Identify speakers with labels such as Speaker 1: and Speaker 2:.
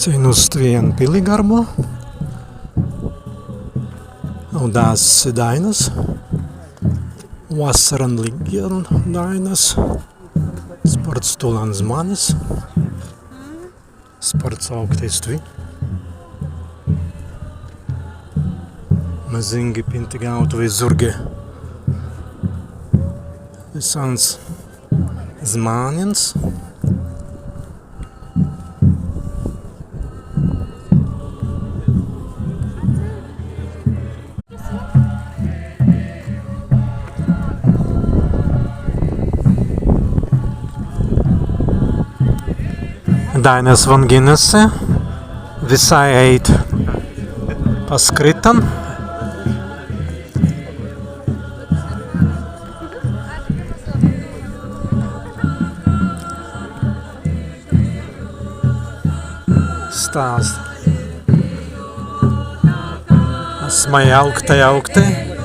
Speaker 1: Braucienu uz vienu pilligarbu. Un tās dainas. Wassaras līgjas dainas. Sports tulans manis. Sports augtistvi. Mazingi pintigautu vizurge. Visans zmāniens. Dainas van Ginese, visai eit paskritam. Stāst. Esmai augtai.